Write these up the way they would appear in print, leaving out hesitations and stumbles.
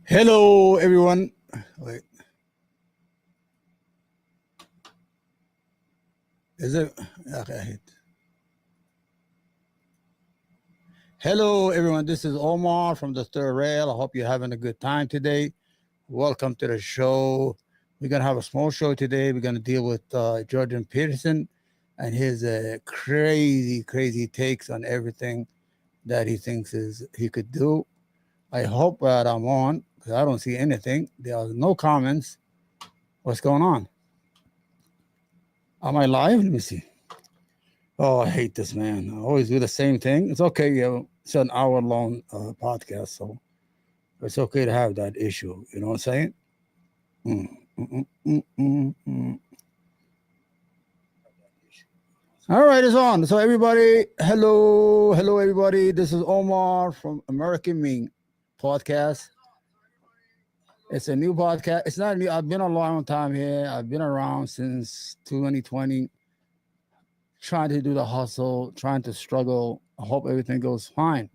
Hello, everyone. Wait, is it? Okay. Hello, everyone. This is Omar from the Third Rail. I hope you're having a good time today. Welcome to the show. We're gonna have a small show today. We're gonna deal with Jordan Peterson and his crazy takes on everything that he thinks is he could do. I hope that I'm on because I don't see anything. There are no comments. What's going on? Am I live? Let me see. Oh, I hate this, man. I always do the same thing. It's okay. It's an hour long podcast, so it's okay to have that issue. You know what I'm saying? Mm, mm, mm, mm, mm. All right, it's on. So, everybody, hello, everybody. This is Omar from American Ming podcast. It's a new podcast. It's not new. I've been a long time here. I've been around since 2020, trying to do the hustle, trying to struggle. I hope everything goes fine.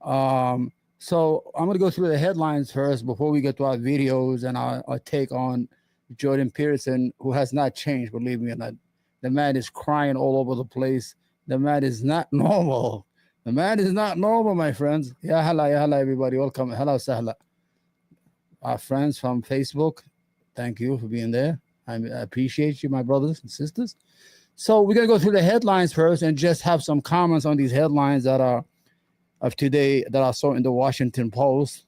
So I'm going to go through the headlines first before we get to our videos and our take on Jordan Peterson, who has not changed, believe me or not. The man is crying all over the place. The man is not normal. The man is not normal, my friends. Ya hala, everybody. Welcome. Hello, Sahla. Our friends from Facebook, thank you for being there. I appreciate you, my brothers and sisters. So we're going to go through the headlines first and just have some comments on these headlines that are of today that I saw in the Washington Post.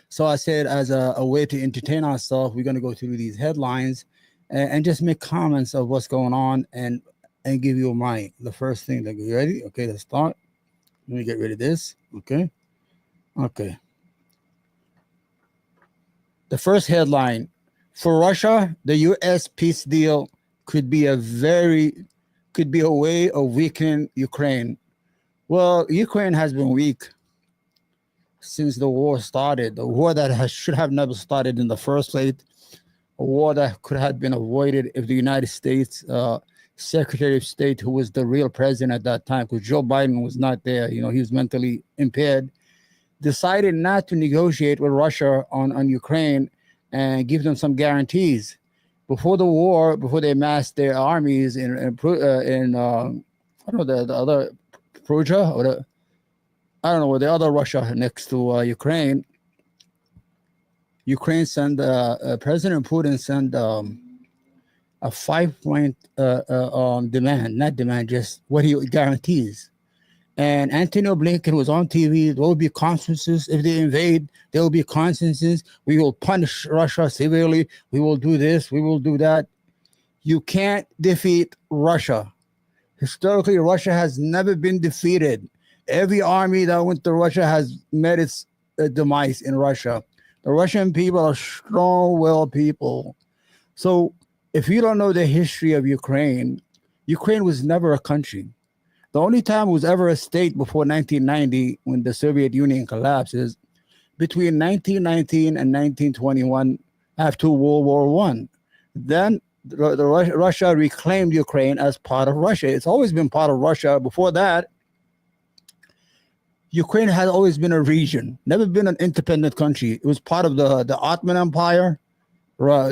So I said, as a way to entertain ourselves, we're going to go through these headlines and just make comments of what's going on and give you the first thing. That you ready? Okay, let's start. Let me get rid of this. Okay. The first headline: for Russia, the U.S. peace deal could be a way of weakening Ukraine. Well, Ukraine has been weak since the war started. The war that should have never started in the first place. A war that could have been avoided if the United States Secretary of State, who was the real president at that time, because Joe Biden was not there, he was mentally impaired, decided not to negotiate with Russia on Ukraine and give them some guarantees. Before the war, before they massed their armies in I don't know, the other Prusia or I don't know, the other Russia next to Ukraine. Ukraine sent President Putin sent a 5-point demand, not demand, just what he guarantees. And Antonio Blinken was on TV. There will be consequences if they invade. There will be consequences. We will punish Russia severely. We will do this. We will do that. You can't defeat Russia. Historically, Russia has never been defeated. Every army that went to Russia has met its demise in Russia. The Russian people are strong-willed people. So if you don't know the history of Ukraine, Ukraine was never a country. The only time it was ever a state before 1990, when the Soviet Union collapses, between 1919 and 1921, after World War I. Then Russia reclaimed Ukraine as part of Russia. It's always been part of Russia. Before that, Ukraine has always been a region, never been an independent country. It was part of the Ottoman Empire,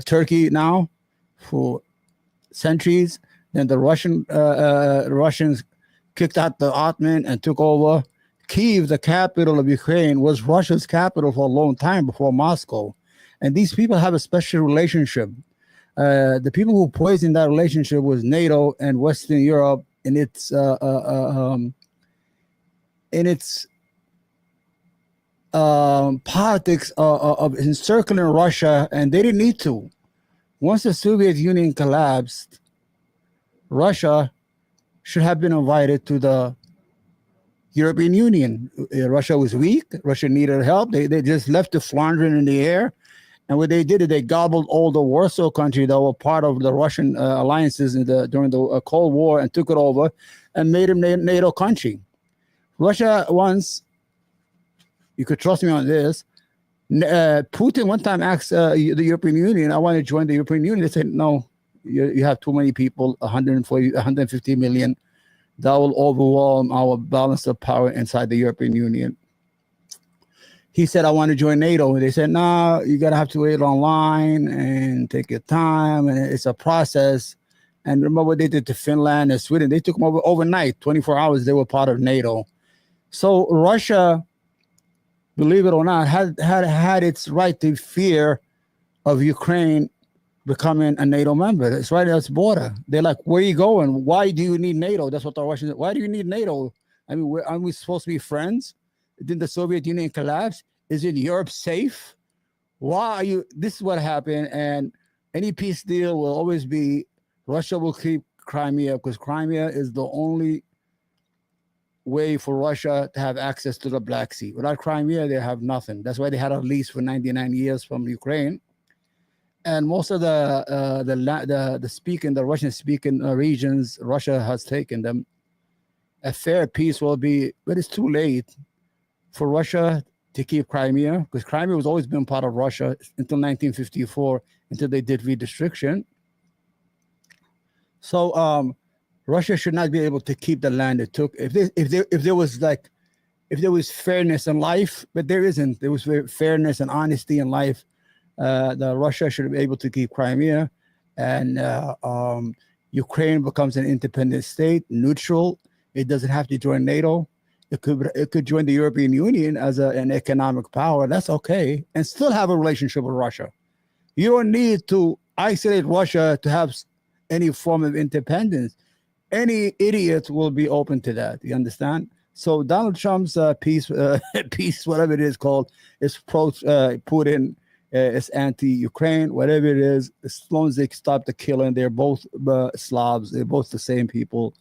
Turkey now, for centuries. Then the Russians kicked out the Ottoman and took over. Kyiv, the capital of Ukraine, was Russia's capital for a long time before Moscow. And these people have a special relationship. The people who poisoned that relationship was NATO and Western Europe in its politics of encircling Russia, and they didn't need to. Once the Soviet Union collapsed, Russia should have been invited to the European Union. Russia was weak. Russia needed help. They just left it floundering in the air. And what they did is they gobbled all the Warsaw countries that were part of the Russian alliances during the Cold War and took it over and made them NATO country. Russia once, you could trust me on this, Putin one time asked the European Union, I want to join the European Union. They said, no, you have too many people, 150 million. That will overwhelm our balance of power inside the European Union. he said, I want to join NATO. And they said, no, you got to have to wait online and take your time. And it's a process. And remember what they did to Finland and Sweden? They took them over overnight, 24 hours. They were part of NATO. So Russia, believe it or not, had its right to fear of Ukraine becoming a NATO member. It's right at its border. They're like, where are you going? Why do you need NATO? That's what the Russians. Why do you need NATO? I mean, aren't we supposed to be friends? Didn't the Soviet Union collapse? Isn't Europe safe? Why are you? This is what happened. And any peace deal will always be Russia will keep Crimea because Crimea is the only way for Russia to have access to the Black Sea. Without Crimea, they have nothing. That's why they had a lease for 99 years from Ukraine. And most of the Russian speaking regions, Russia has taken them. A fair peace will be, but it's too late for Russia to keep Crimea because Crimea was always been part of Russia until 1954, until they did redistriction. So Russia should not be able to keep the land it took. If there was fairness in life, but there isn't. There was fairness and honesty in life. The Russia should be able to keep Crimea, and Ukraine becomes an independent state, neutral. It doesn't have to join NATO. It could join the European Union as an economic power. That's okay, and still have a relationship with Russia. You don't need to isolate Russia to have any form of independence. Any idiot will be open to that. You understand? So Donald Trump's peace, whatever it is called, is pro Putin. It's anti-Ukraine, whatever it is. As long as they stop the killing, they're both Slavs. They're both the same people.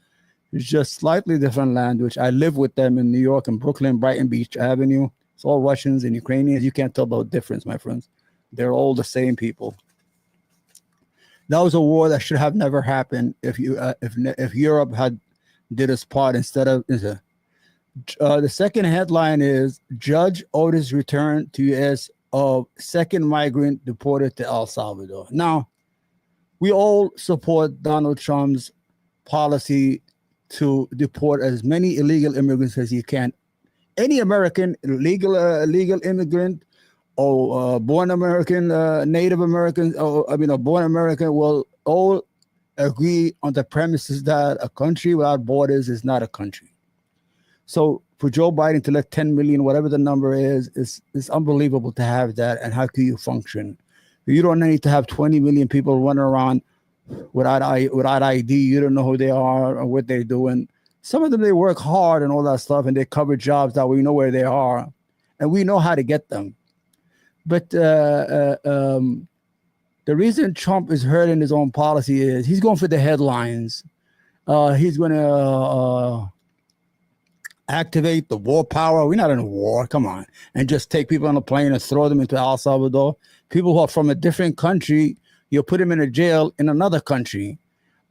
It's just slightly different language. I live with them in New York and Brooklyn, Brighton Beach Avenue. It's all Russians and Ukrainians. You can't tell the difference, my friends. They're all the same people. That was a war that should have never happened if Europe had did its part instead of. The second headline is Judge orders return to U.S. of second migrant deported to El Salvador. Now, we all support Donald Trump's policy to deport as many illegal immigrants as you can. Any American, legal immigrant, or born American, Native American, born American will all agree on the premises that a country without borders is not a country. So for Joe Biden to let 10 million, whatever the number is unbelievable to have that. And how can you function? You don't need to have 20 million people running around without ID. You don't know who they are or what they're doing. Some of them, they work hard and all that stuff, and they cover jobs that we know where they are, and we know how to get them. But the reason Trump is hurting his own policy is he's going for the headlines. He's going to activate the war power. We're not in a war. Come on. And just take people on a plane and throw them into El Salvador. People who are from a different country, you'll put them in a jail in another country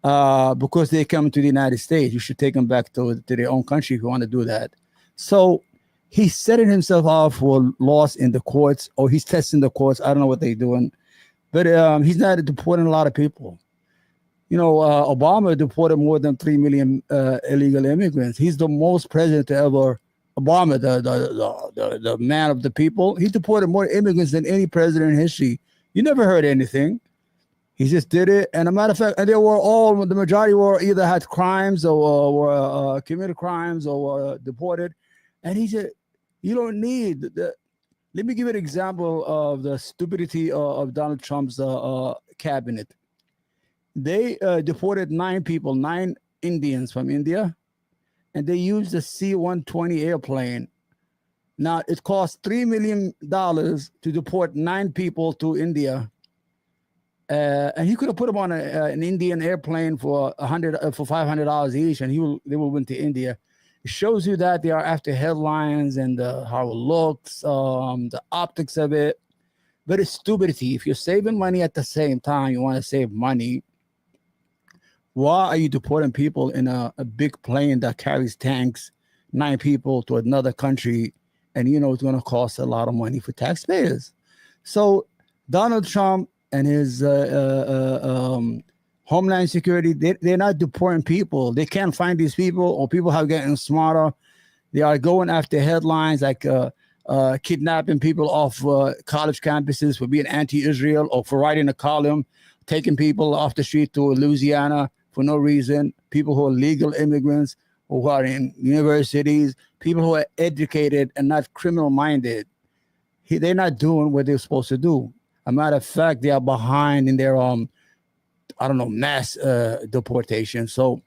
because they come to the United States. You should take them back to their own country if you want to do that. So he's setting himself up for loss in the courts, or he's testing the courts. I don't know what they're doing. But he's not deporting a lot of people. You know, Obama deported more than 3 million illegal immigrants. He's the most president to ever. Obama, the man of the people, he deported more immigrants than any president in history. You never heard anything. He just did it. And a matter of fact, and the majority were either had crimes or were committed crimes or were deported. And he said, you don't need let me give you an example of the stupidity of Donald Trump's cabinet. They deported 9 Indians from India, and they used the C-120 airplane. Now, it cost $3 million to deport 9 people to India. And he could have put them on an Indian airplane for $500 each, and they will went to India. It shows you that they are after headlines and how it looks, the optics of it. But it's stupidity. If you're saving money at the same time, you want to save money. Why are you deporting people in a big plane that carries tanks, 9 people to another country, and you know it's going to cost a lot of money for taxpayers? So Donald Trump and his Homeland Security, they're not deporting people. They can't find these people, or people are getting smarter. They are going after headlines like kidnapping people off college campuses for being anti-Israel or for writing a column, taking people off the street to Louisiana for no reason, people who are legal immigrants, who are in universities, people who are educated and not criminal-minded. They're not doing what they're supposed to do. A matter of fact, they are behind in their, mass deportation. So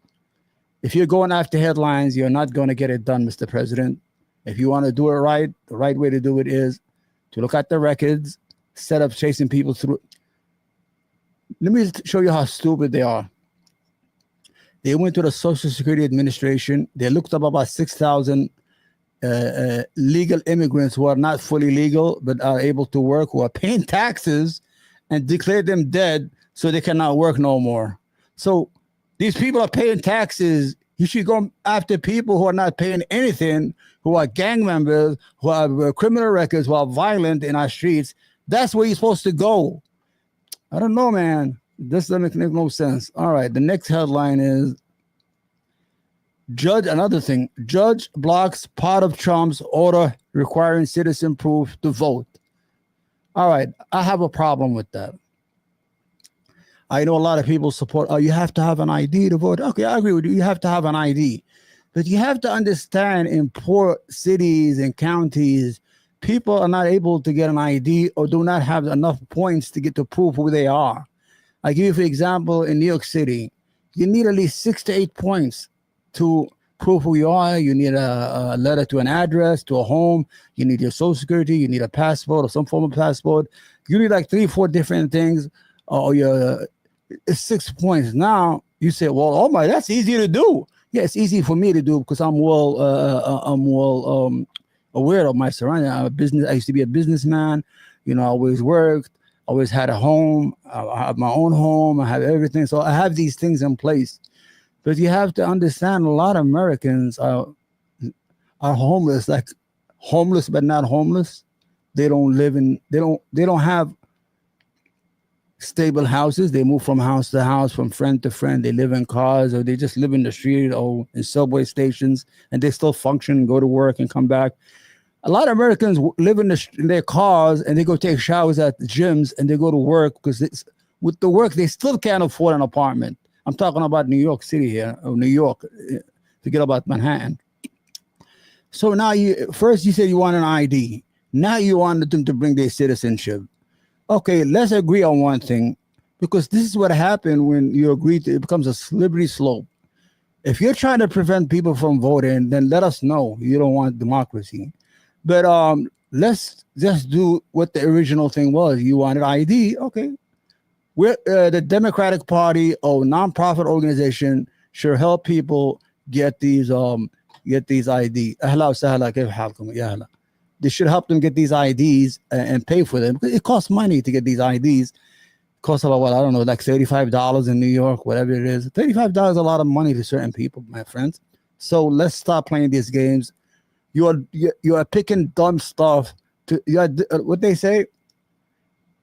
if you're going after headlines, you're not going to get it done, Mr. President. If you want to do it right, the right way to do it is to look at the records, instead of chasing people through. Let me show you how stupid they are. They went to the Social Security Administration. They looked up about 6,000 legal immigrants who are not fully legal but are able to work, who are paying taxes, and declared them dead so they cannot work no more. So these people are paying taxes. You should go after people who are not paying anything, who are gang members, who have criminal records, who are violent in our streets. That's where you're supposed to go. I don't know, man. This doesn't make no sense. All right, the next headline is Judge blocks part of Trump's order requiring citizen proof to vote. All right, I have a problem with that. I know a lot of people support, you have to have an ID to vote. Okay, I agree with you. You have to have an ID. But you have to understand, in poor cities and counties, people are not able to get an ID or do not have enough points to get to prove who they are. I give you, for example, in New York City, you need at least 6 to 8 points to prove who you are. You need a letter to an address, to a home. You need your Social Security. You need a passport or some form of passport. You need like 3 or 4 different things, or your 6 points. Now you say, well, oh my, that's easy to do. Yeah, it's easy for me to do because I'm well aware of my surroundings. I used to be a businessman. I always worked. Always had a home. I have my own home. I have everything. So I have these things in place. But you have to understand, a lot of Americans are homeless, like homeless but not homeless. They don't have stable houses. They move from house to house, from friend to friend. They live in cars, or they just live in the street or in subway stations, and they still function, go to work and come back. A lot of Americans live in their cars, and they go take showers at the gyms, and they go to work because with the work, they still can't afford an apartment. I'm talking about New York City here, or New York, forget about Manhattan. So now first you said you want an ID. Now you wanted them to bring their citizenship. Okay, let's agree on one thing, because this is what happened when you agree it becomes a slippery slope. If you're trying to prevent people from voting, then let us know you don't want democracy. But let's just do what the original thing was. You wanted ID, okay. We're the Democratic Party or nonprofit organization should help people get these ID. They should help them get these IDs and pay for them. It costs money to get these IDs. It costs about, like $35 in New York, whatever it is. $35 is a lot of money to certain people, my friends. So let's stop playing these games. You are picking dumb stuff. What they say?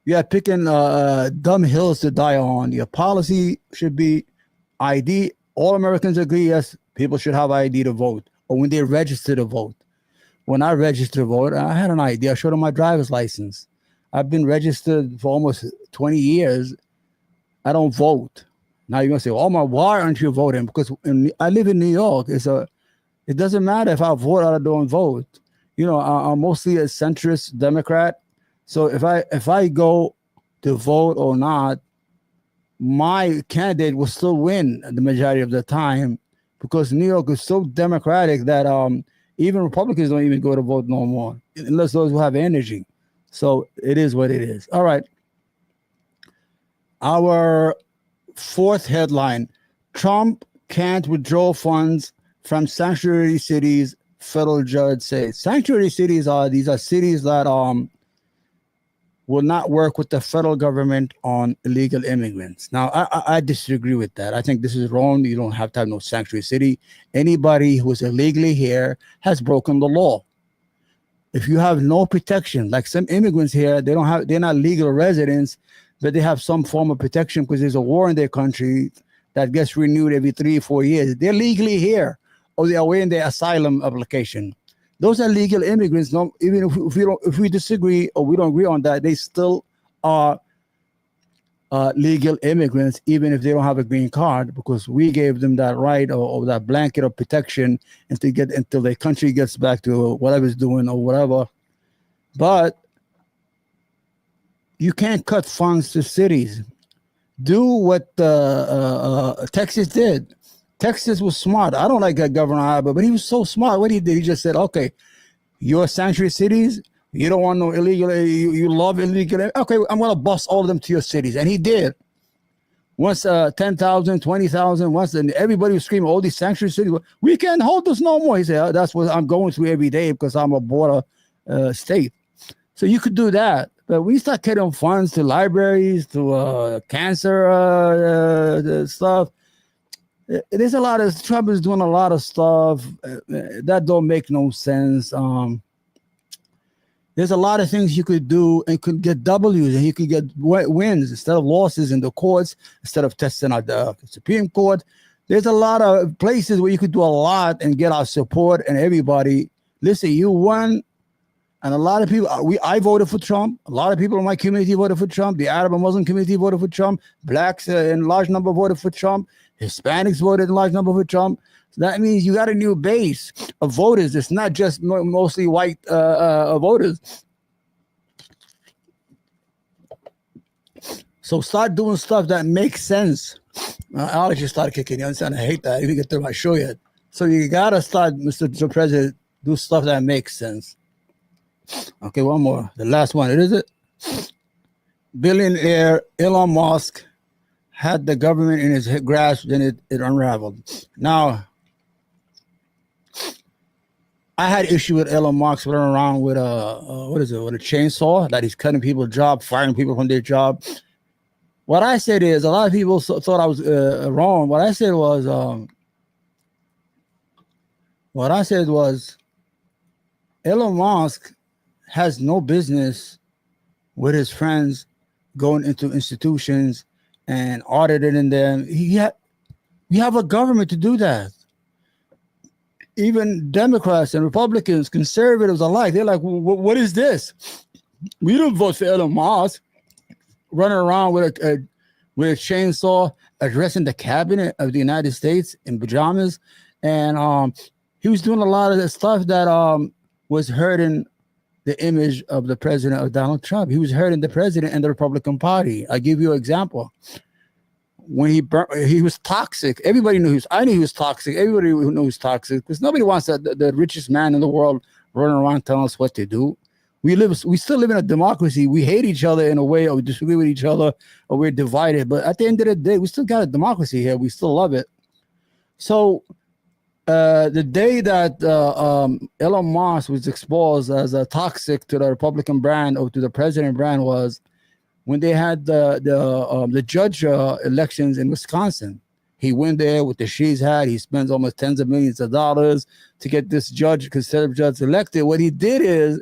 You are picking dumb hills to die on. Your policy should be ID. All Americans agree, yes, people should have ID to vote, or when they register to vote. When I registered to vote, I had an ID. I showed them my driver's license. I've been registered for almost 20 years. I don't vote. Now you're going to say, oh, why aren't you voting? Because I live in New York. It doesn't matter if I vote or I don't vote. I'm mostly a centrist Democrat. So if I go to vote or not, my candidate will still win the majority of the time, because New York is so democratic that even Republicans don't even go to vote no more, unless those who have energy. So it is what it is. All right. Our fourth headline: Trump can't withdraw funds from sanctuary cities, federal judge says. Sanctuary cities are cities that will not work with the federal government on illegal immigrants. Now, I disagree with that. I think this is wrong. You don't have to have no sanctuary city. Anybody who's illegally here has broken the law. If you have no protection, like some immigrants here, they're not legal residents, but they have some form of protection because there's a war in their country that gets renewed every 3 or 4 years. They're legally here, or they are waiting their asylum application. Those are legal immigrants. No, even if we disagree or we don't agree on that, they still are legal immigrants, even if they don't have a green card, because we gave them that right or that blanket of protection until their country gets back to whatever it's doing or whatever. But you can't cut funds to cities. Do what Texas did. Texas was smart. I don't like that Governor Abbott, but he was so smart. What he did, he just said, "Okay, your sanctuary cities, you don't want no illegal. You love illegal. Okay, I'm gonna bust all of them to your cities," and he did. Once 10,000, 20,000, once, and everybody was screaming, all these sanctuary cities, we can't hold this no more. He said, that's what I'm going through every day because I'm a border state. So you could do that. But we start getting funds to libraries, to cancer stuff. There's a lot of, Trump is doing a lot of stuff that don't make no sense. There's a lot of things you could do and could get W's and you could get wins instead of losses in the courts, instead of testing at the Supreme Court. There's a lot of places where you could do a lot and get our support and everybody. Listen, you won. And a lot of people, I voted for Trump. A lot of people in my community voted for Trump. The Arab and Muslim community voted for Trump. Blacks in large number voted for Trump. Hispanics voted in large number for Trump. So that means you got a new base of voters. It's not just mostly white voters. So start doing stuff that makes sense. Alex just started kicking. You understand? I hate that. You didn't get through my show yet. So you got to start, Mr. President, do stuff that makes sense. Okay, one more. The last one. It is it. Billionaire Elon Musk had the government in his grasp, then it unraveled. Now, I had issue with Elon Musk running around with with a chainsaw that he's cutting people's job, firing people from their job. What I said is, a lot of people thought I was wrong. What I said was, Elon Musk has no business with his friends going into institutions and auditing them. We have a government to do that. Even Democrats and Republicans, conservatives alike, they're like, what is this? We don't vote for Elon Musk running around with a chainsaw addressing the cabinet of the United States in pajamas. And he was doing a lot of the stuff that was hurting the image of the president of Donald Trump. He was hurting the president and the Republican Party. I'll give you an example. When he was toxic. Everybody knew I knew he was toxic. Everybody knew he was toxic because nobody wants the richest man in the world running around telling us what to do. We still live in a democracy. We hate each other in a way, or we disagree with each other, or we're divided. But at the end of the day, we still got a democracy here. We still love it. So the day that Elon Musk was exposed as a toxic to the Republican brand or to the president brand was when they had the judge elections in Wisconsin. He went there with the she's hat. He spends almost tens of millions of dollars to get this conservative judge elected. What he did is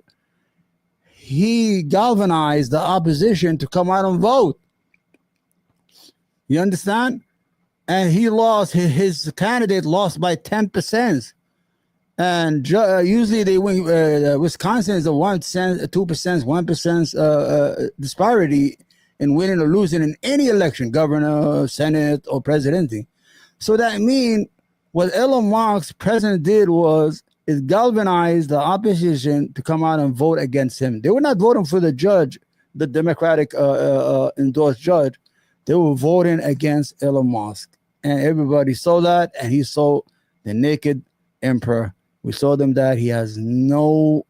he galvanized the opposition to come out and vote. You understand? And he lost. His candidate lost by 10%. And usually they win. Wisconsin is a 1%, 2%, 1% disparity in winning or losing in any election, governor, senate, or presidency. So that means what Elon Musk's president did is galvanize the opposition to come out and vote against him. They were not voting for the judge, the Democratic endorsed judge. They were voting against Elon Musk. And everybody saw that, and he saw the naked emperor. We saw them that he has no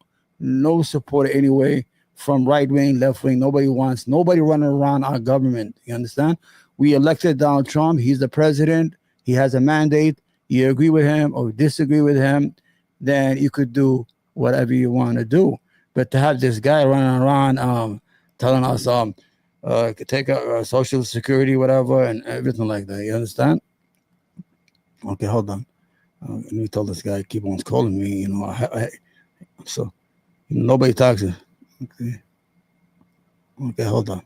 support anyway from right wing, left wing. Nobody running around our government. You understand? We elected Donald Trump. He's the president. He has a mandate. You agree with him or disagree with him, then you could do whatever you want to do. But to have this guy running around telling us take a Social Security, whatever, and everything like that. You understand? Okay, hold on. Let me tell this guy keep on calling me. You know, so nobody talks. Okay, hold on.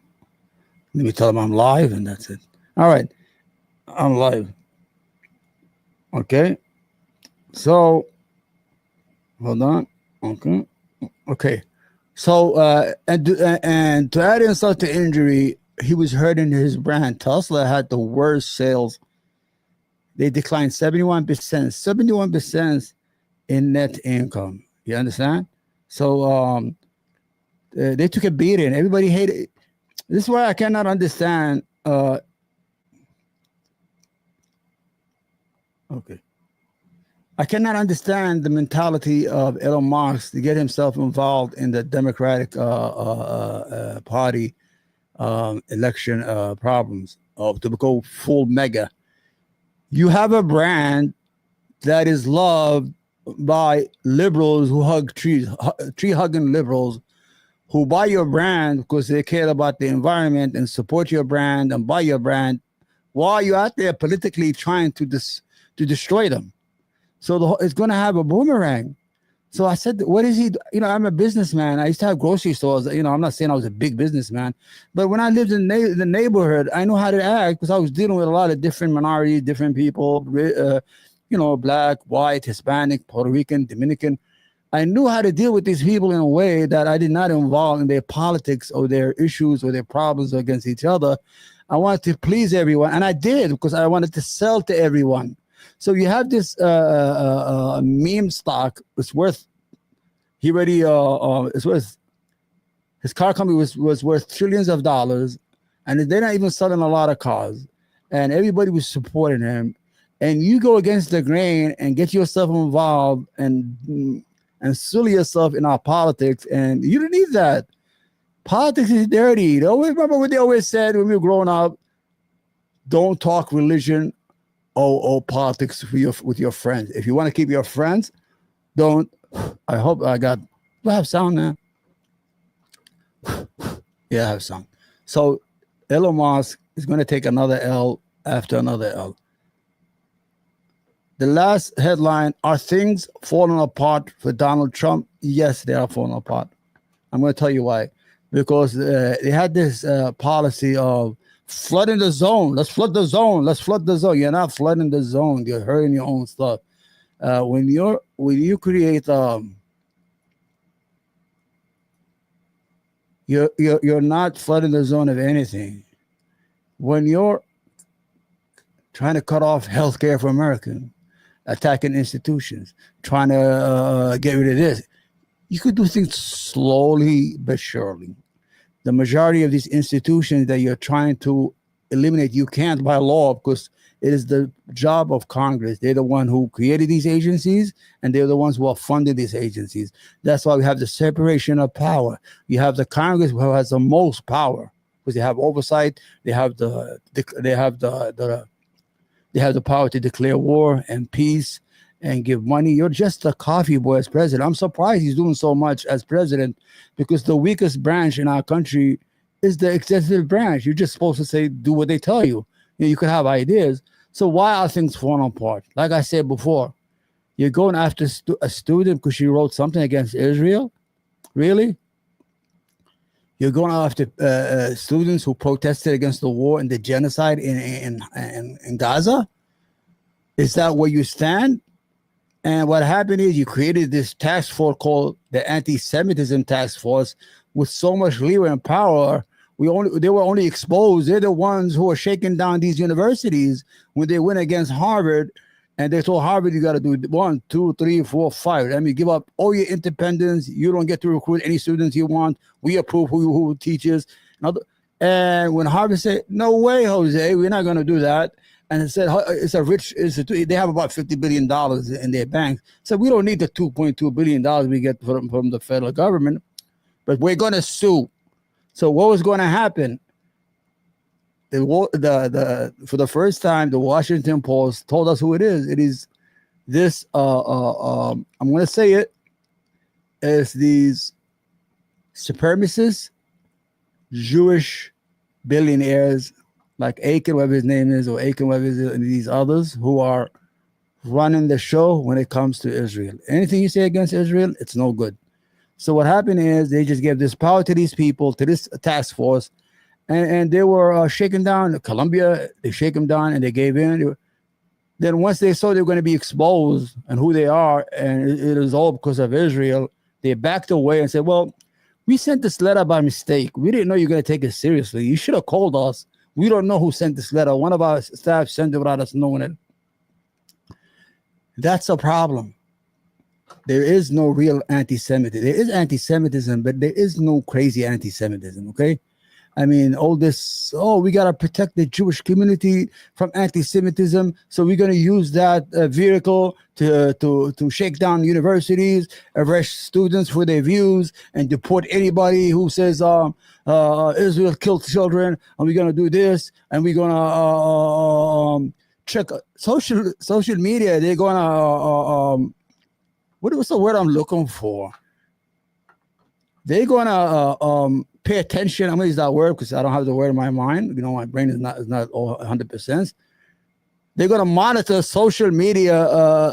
Let me tell him I'm live, and that's it. All right, I'm live. Okay, so hold on. Okay. Okay. So, and to add insult to injury, he was hurting his brand. Tesla had the worst sales. They declined 71%, 71% in net income. You understand? So, they took a beating. Everybody hated it. This is why I cannot understand. Okay. I cannot understand the mentality of Elon Musk to get himself involved in the Democratic Party election problems, to go full mega. You have a brand that is loved by liberals who hug trees, tree hugging liberals who buy your brand because they care about the environment and support your brand and buy your brand while you're out there politically trying to destroy them. So it's going to have a boomerang. So I said, what is he? I'm a businessman. I used to have grocery stores. I'm not saying I was a big businessman, but when I lived in the neighborhood, I knew how to act because I was dealing with a lot of different minorities, different people, black, white, Hispanic, Puerto Rican, Dominican. I knew how to deal with these people in a way that I did not involve in their politics or their issues or their problems against each other. I wanted to please everyone, and I did because I wanted to sell to everyone. So you have this meme stock. It's worth. He already. It's worth. His car company was worth trillions of dollars, and they're not even selling a lot of cars. And everybody was supporting him. And you go against the grain and get yourself involved and sully yourself in our politics, and you don't need that. Politics is dirty. Remember what they always said when we were growing up? Don't talk religion or politics with your friends. If you want to keep your friends, don't. I hope I got. Do I have sound now? Yeah, I have sound. So Elon Musk is going to take another L after another L. The last headline: are things falling apart for Donald Trump? Yes, they are falling apart. I'm going to tell you why. Because they had this policy of flooding the zone. Let's flood the zone. Let's flood the zone. You're not flooding the zone. You're hurting your own stuff. When you create you're not flooding the zone of anything. When you're trying to cut off healthcare for Americans, attacking institutions, trying to get rid of this, you could do things slowly but surely. The majority of these institutions that you're trying to eliminate, you can't by law because it is the job of Congress. They're the one who created these agencies, and they're the ones who are funding these agencies. That's why we have the separation of power. You have the Congress who has the most power because they have oversight. They have the power to declare war and peace and give money. You're just a coffee boy as president. I'm surprised he's doing so much as president because the weakest branch in our country is the executive branch. You're just supposed to say, do what they tell you. You could have ideas. So why are things falling apart? Like I said before, you're going after a student because she wrote something against Israel? Really? You're going after students who protested against the war and the genocide in Gaza? Is that where you stand? And what happened is you created this task force called the Anti-Semitism Task Force with so much leeway and power. They were only exposed. They're the ones who are shaking down these universities when they went against Harvard, and they told Harvard, you got to do 1, 2, 3, 4, 5. I mean, give up all your independence. You don't get to recruit any students you want. We approve who teaches. And when Harvard said, no way, Jose, we're not going to do that. And it said it's a rich institute. They have about $50 billion in their banks. So we don't need the $2.2 billion we get from the federal government, but we're going to sue. So what was going to happen? For the first time, the Washington Post told us who it is. It is this. I'm going to say it. It's these supremacist Jewish billionaires like Aiken, whatever his name is, or Aiken, whatever it is, and these others who are running the show when it comes to Israel. Anything you say against Israel, it's no good. So what happened is they just gave this power to these people, to this task force, and they were shaken down. Colombia, they shake them down, and they gave in. Then once they saw they were going to be exposed and who they are, and it is all because of Israel, They backed away and said, well, we sent this letter by mistake. We didn't know you're going to take it seriously. You should have called us. We don't know who sent this letter. One of our staff sent it without us knowing it. That's a problem. There is no real anti-Semitism. There is anti-Semitism, but there is no crazy anti-Semitism, okay? I mean, all this, we got to protect the Jewish community from anti-Semitism, so we're going to use that vehicle to shake down universities, arrest students for their views, and deport anybody who says Israel killed children, and we're going to do this, and we're going to check social media. They're going to, what's the word I'm looking for? They're going to pay attention. I'm going to use that word because I don't have the word in my mind. You know, my brain is not all 100%. They're going to monitor social media,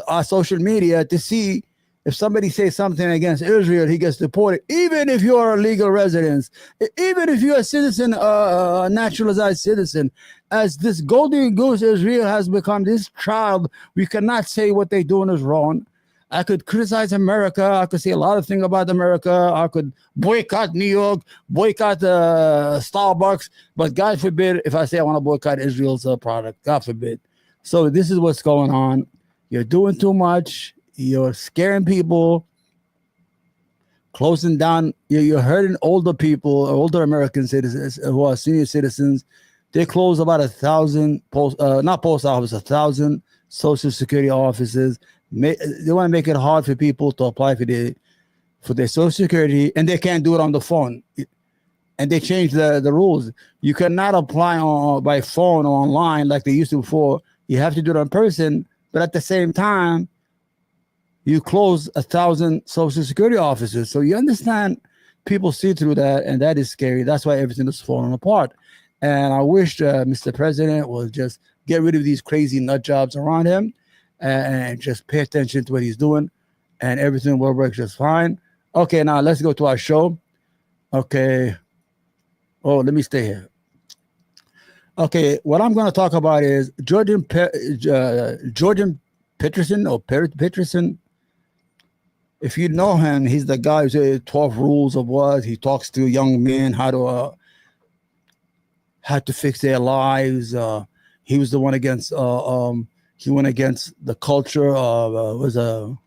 our social media, to see if somebody says something against Israel, he gets deported. Even if you're a legal resident, even if you're a citizen, a naturalized citizen, as this golden goose Israel has become this child, we cannot say what they're doing is wrong. I could criticize America. I could say a lot of things about America. I could boycott New York, boycott Starbucks. But God forbid if I say I want to boycott Israel's product. God forbid. So this is what's going on. You're doing too much. You're scaring people. Closing down. You're hurting older people, older American citizens who are senior citizens. They close about 1,000 1,000 Social Security offices. They want to make it hard for people to apply for their Social Security, and they can't do it on the phone. And they changed the rules. You cannot apply by phone or online like they used to before. You have to do it in person, but at the same time, you close 1,000 Social Security offices. So you understand, people see through that, and that is scary. That's why everything is falling apart. And I wish Mr. President would just get rid of these crazy nut jobs around him and just pay attention to what he's doing, and everything will work just fine. Okay, now let's go to our show. Okay. Oh, let me stay here. Okay, what I'm going to talk about is Jordan Peterson or Peterson. If you know him, he's the guy who said 12 rules of what he talks to young men how to fix their lives. He was the one against he went against the culture of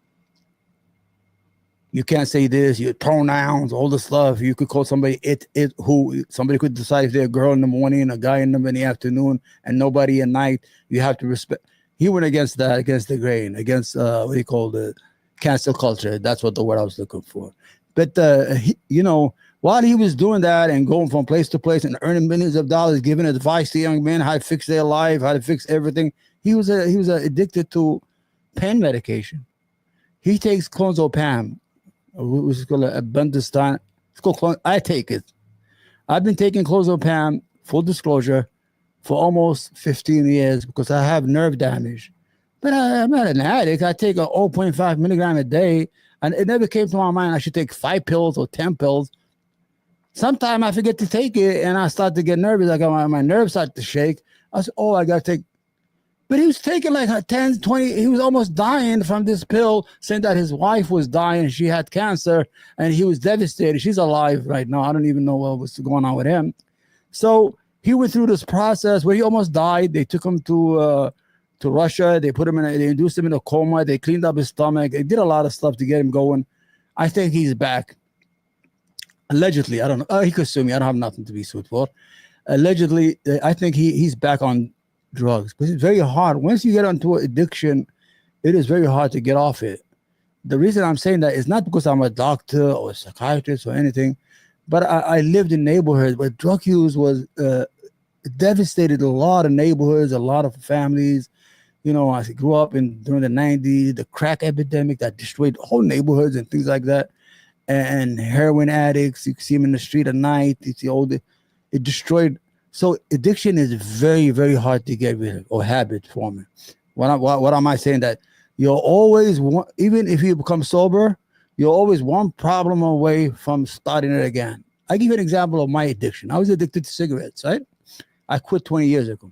you can't say this, your pronouns, all the stuff. You could call somebody it, who. Somebody could decide if they're a girl in the morning, a guy in the afternoon, and nobody at night. You have to respect. He went against that, against the grain, against what do you call the cancel culture. That's what the word I was looking for. But while he was doing that and going from place to place and earning millions of dollars, giving advice to young men how to fix their life, how to fix everything, he was addicted to pain medication. He takes clonazepam, which is called Abundastan. It's called I take it. I've been taking clonazepam, full disclosure, for almost 15 years because I have nerve damage. But I'm not an addict. I take a 0.5 milligram a day, and it never came to my mind I should take 5 pills or 10 pills. Sometimes I forget to take it, and I start to get nervous. Like my nerves start to shake. I said, I got to take. But he was taking like 10, 20. He was almost dying from this pill, saying that his wife was dying. She had cancer, and he was devastated. She's alive right now. I don't even know what was going on with him. So he went through this process where he almost died. They took him to Russia. They induced him in a coma. They cleaned up his stomach. They did a lot of stuff to get him going. I think he's back. Allegedly, I don't know. He could sue me. I don't have nothing to be sued for. Allegedly, I think he's back on drugs. But it's very hard. Once you get onto addiction, it is very hard to get off it. The reason I'm saying that is not because I'm a doctor or a psychiatrist or anything, but I lived in neighborhoods where drug use was devastated a lot of neighborhoods, a lot of families. I grew up during the 90s, the crack epidemic that destroyed whole neighborhoods and things like that. And heroin addicts, you can see them in the street at night. It destroyed. So addiction is very, very hard to get rid of, or habit forming. What am I saying? That you're always even if you become sober, you're always one problem away from starting it again. I give you an example of my addiction. I was addicted to cigarettes, right? I quit 20 years ago.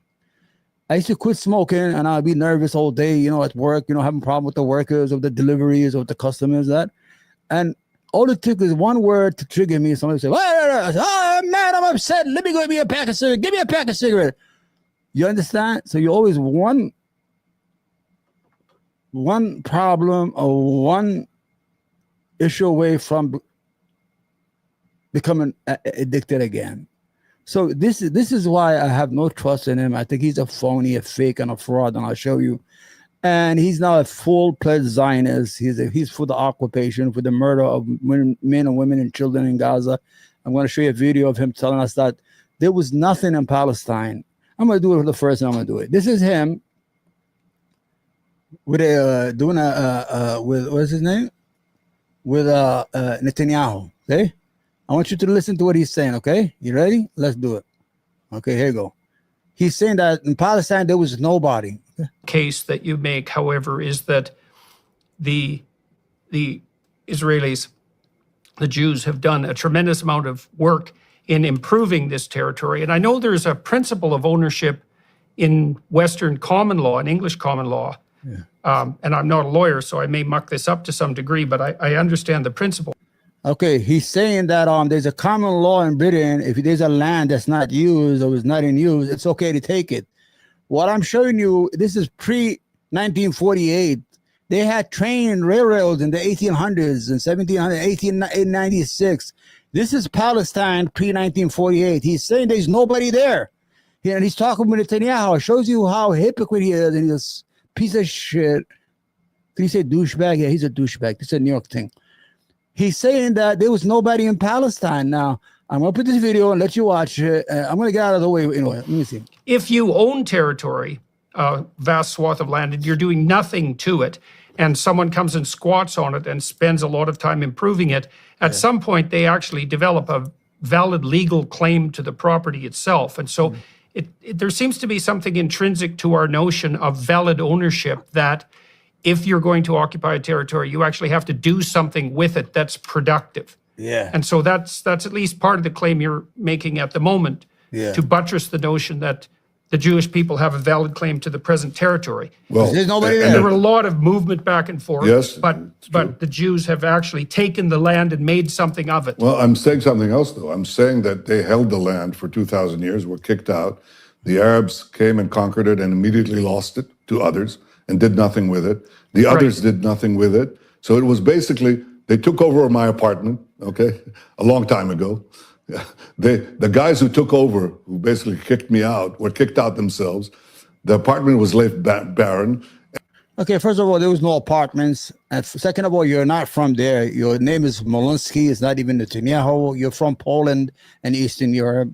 I used to quit smoking, and I'd be nervous all day, at work, having a problem with the workers, or the deliveries, or the customers, and all it took is one word to trigger me. Somebody said, "Oh man, I'm upset. Let me go get me a pack of cigarettes. Give me a pack of cigarettes." You understand? So you're always one problem or one issue away from becoming addicted again. So this is why I have no trust in him. I think he's a phony, a fake, and a fraud, and I'll show you. And he's now a full-fledged Zionist. He's for the occupation, for the murder of men and women and children in Gaza. I'm going to show you a video of him telling us that there was nothing in Palestine. I'm going to do it for the first time. I'm going to do it. This is him with with what's his name? With Netanyahu. Okay, I want you to listen to what he's saying. Okay, you ready? Let's do it. Okay, here you go. He's saying that in Palestine there was nobody. Case that you make, however, is that the Israelis, the Jews, have done a tremendous amount of work in improving this territory. And I know there's a principle of ownership in Western common law, in English common law. Yeah. And I'm not a lawyer, so I may muck this up to some degree, but I understand the principle. Okay, he's saying that there's a common law in Britain. If there's a land that's not used or is not in use, it's okay to take it. What I'm showing you, this is pre-1948. They had train railroads in the 1800s and 1700s, 1896. This is Palestine pre-1948. He's saying there's nobody there. And he's talking with Netanyahu. It shows you how hypocrite he is, and he's a piece of shit. Did he say douchebag? Yeah, he's a douchebag. It's a New York thing. He's saying that there was nobody in Palestine. Now, I'm going to put this video and let you watch it. I'm going to get out of the way anyway. Let me see. If you own territory, a vast swath of land, and you're doing nothing to it, and someone comes and squats on it and spends a lot of time improving it, at some point they actually develop a valid legal claim to the property itself. And so there seems to be something intrinsic to our notion of valid ownership, that if you're going to occupy a territory, you actually have to do something with it that's productive. Yeah. And so that's at least part of the claim you're making at the moment, to buttress the notion that the Jewish people have a valid claim to the present territory. Well, there's nobody there. And there were a lot of movement back and forth, yes, but the Jews have actually taken the land and made something of it. Well, I'm saying something else, though. I'm saying that they held the land for 2,000 years, were kicked out. The Arabs came and conquered it and immediately lost it to others and did nothing with it. The others did nothing with it. So it was basically, they took over my apartment, okay, a long time ago. The guys who took over, who basically kicked me out, were kicked out themselves. The apartment was left barren. Okay, first of all, there was no apartments. And second of all, you're not from there. Your name is Molinsky. It's not even Netanyahu. You're from Poland and Eastern Europe.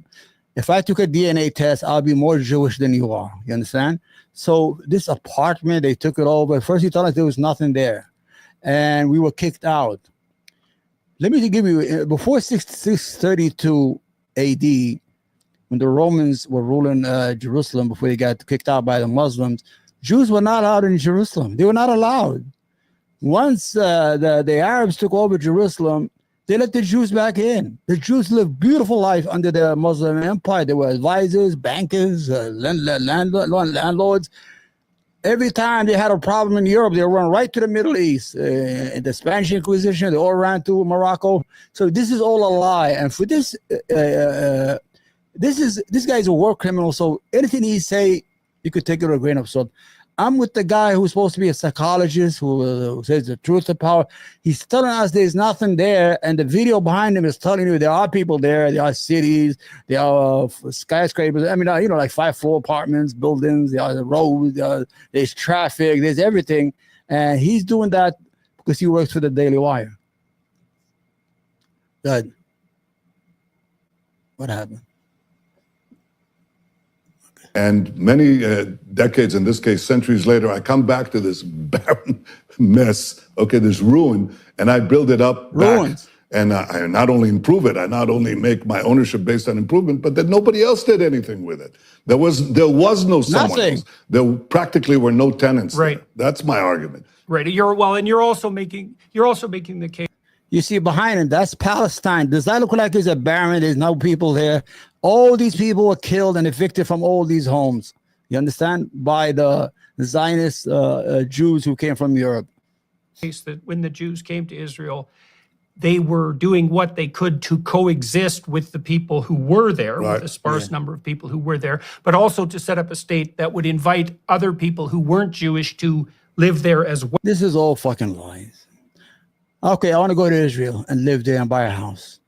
If I took a DNA test, I'll be more Jewish than you are. You understand? So this apartment, they took it over. First, you told us there was nothing there. And we were kicked out. Let me give you, before 632 AD, when the Romans were ruling Jerusalem, before they got kicked out by the Muslims, Jews were not allowed in Jerusalem. They were not allowed. Once the Arabs took over Jerusalem, they let the Jews back in. The Jews lived beautiful life under the Muslim empire. They were advisors, bankers, landlords. Every time they had a problem in Europe, they run right to the Middle East. In the Spanish Inquisition, they all ran to Morocco. So this is all a lie. And for this guy's a war criminal. So anything he say, you could take it with a grain of salt. I'm with the guy who's supposed to be a psychologist who says the truth of power. He's telling us there's nothing there, and the video behind him is telling you there are people there, there are cities, there are skyscrapers. I mean, like 5-floor apartments, buildings, there are roads, there's traffic, there's everything. And he's doing that because he works for the Daily Wire. Good. What happened? And many decades, in this case, centuries later, I come back to this barren mess, okay, this ruin, and I build it up back. And I not only improve it, I not only make my ownership based on improvement, but that nobody else did anything with it. There was no someone else. There practically were no tenants. Right. There. That's my argument. Right. You're also making the case. You see behind him, that's Palestine. Does that look like there's a barren? There's no people there. All these people were killed and evicted from all these homes. You understand? By the Zionist Jews who came from Europe. That when the Jews came to Israel, they were doing what they could to coexist with the people who were there, Right. with a sparse number of people who were there, but also to set up a state that would invite other people who weren't Jewish to live there as well. This is all fucking lies. Okay, I want to go to Israel and live there and buy a house.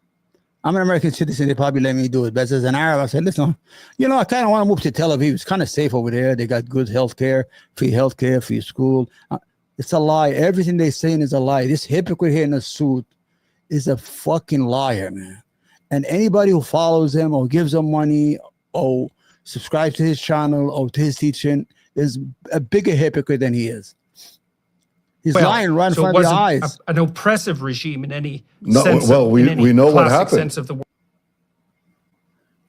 I'm an American citizen. They probably let me do it. But as an Arab, I said, listen, I kind of want to move to Tel Aviv. It's kind of safe over there. They got good healthcare, free school. It's a lie. Everything they're saying is a lie. This hypocrite here in a suit is a fucking liar, man. And anybody who follows him or gives him money or subscribes to his channel or to his teaching is a bigger hypocrite than he is. He's lying right in front of your eyes. An oppressive regime in any No, sense. well, we know what happened. Sense of the word.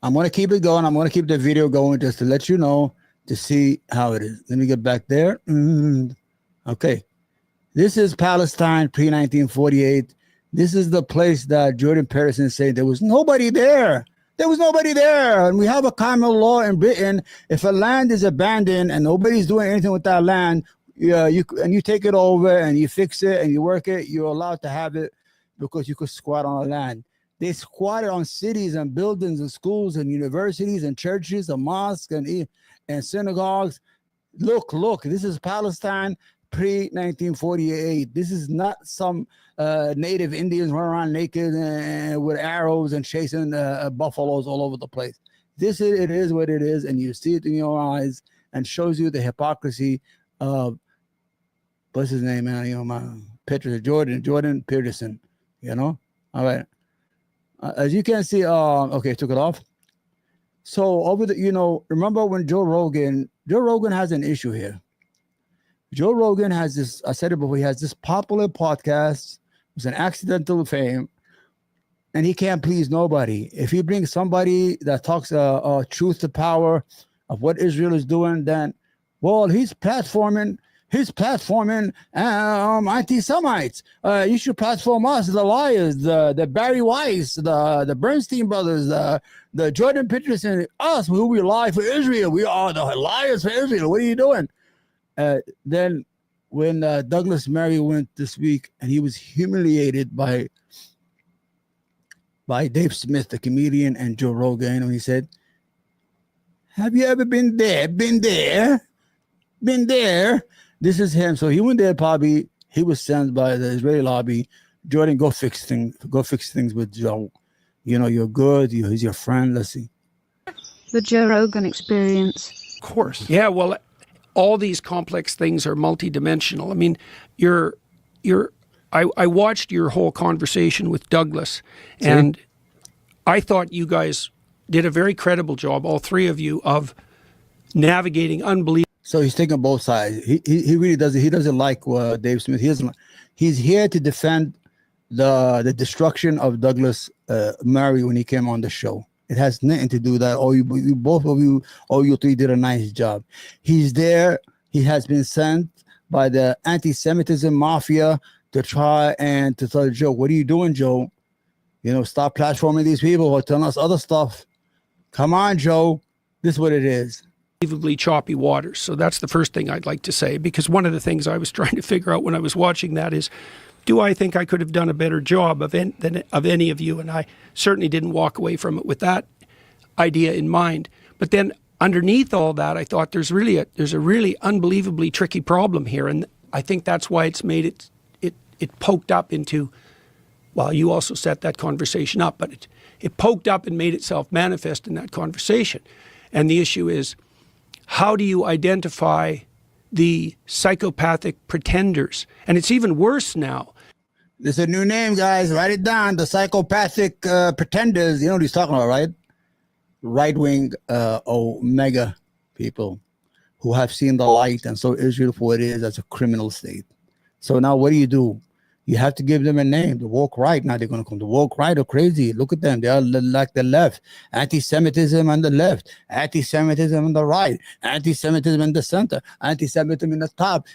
I'm going to keep it going. I'm going to keep the video going just to let you know, to see how it is. Let me get back there. Okay. This is Palestine pre-1948. This is the place that Jordan Peterson said there was nobody there. There was nobody there. And we have a common law in Britain. If a land is abandoned and nobody's doing anything with that land, you take it over and you fix it and you work it, you're allowed to have it because you could squat on the land. They squatted on cities and buildings and schools and universities and churches and mosques and synagogues. Look, this is Palestine pre-1948. This is not some native Indians running around naked and with arrows and chasing buffaloes all over the place. It is what it is, and you see it in your eyes, and shows you the hypocrisy of, what's his name, man? My picture, Jordan Peterson. All right. As you can see, okay, took it off. So over the, remember when Joe Rogan has an issue here. Joe Rogan has this, I said it before, he has this popular podcast. It's an accidental fame, and he can't please nobody. If he brings somebody that talks truth to power of what Israel is doing, then, well, he's platforming anti-Semites. You should platform us, the liars, the Barry Weiss, the Bernstein brothers, the Jordan Peterson, us, who we lie for Israel. We are the liars for Israel. What are you doing? Then when Douglas Murray went this week and he was humiliated by Dave Smith, the comedian, and Joe Rogan, and he said, have you ever been there? Been there? This is him. So he went there, probably he was sent by the Israeli lobby. Jordan, go fix things with Joe. You're good. He's your friend. Let's see. The Joe Rogan Experience. Of course. Yeah, well, all these complex things are multidimensional. I mean, I watched your whole conversation with Douglas, and I thought you guys did a very credible job, all three of you, of navigating unbelievable. So he's taking both sides. He really doesn't. He doesn't like Dave Smith. He's here to defend the destruction of Douglas Murray when he came on the show. It has nothing to do with that. Both of you three did a nice job. He's there. He has been sent by the anti-Semitism mafia to try and to tell Joe, what are you doing, Joe? Stop platforming these people or telling us other stuff. Come on, Joe. This is what it is. Unbelievably choppy waters. So that's the first thing I'd like to say, because one of the things I was trying to figure out when I was watching that is, do I think I could have done a better job of any of you? And I certainly didn't walk away from it with that idea in mind. But then underneath all that, I thought there's a really unbelievably tricky problem here, and I think that's why it's made it poked up into. Well, you also set that conversation up, but it poked up and made itself manifest in that conversation. And the issue is, how do you identify the psychopathic pretenders? And it's even worse now. There's a new name, guys. Write it down. The psychopathic pretenders. You know what he's talking about, right? Right-wing Omega people who have seen the light and saw Israel for what it is as a criminal state. So now what do? You have to give them a name. The woke right. Now they're going to come. The woke right are crazy. Look at them. They are like the left. Anti-Semitism on the left. Anti-Semitism on the right. Anti-Semitism in the center. Anti-Semitism in the top.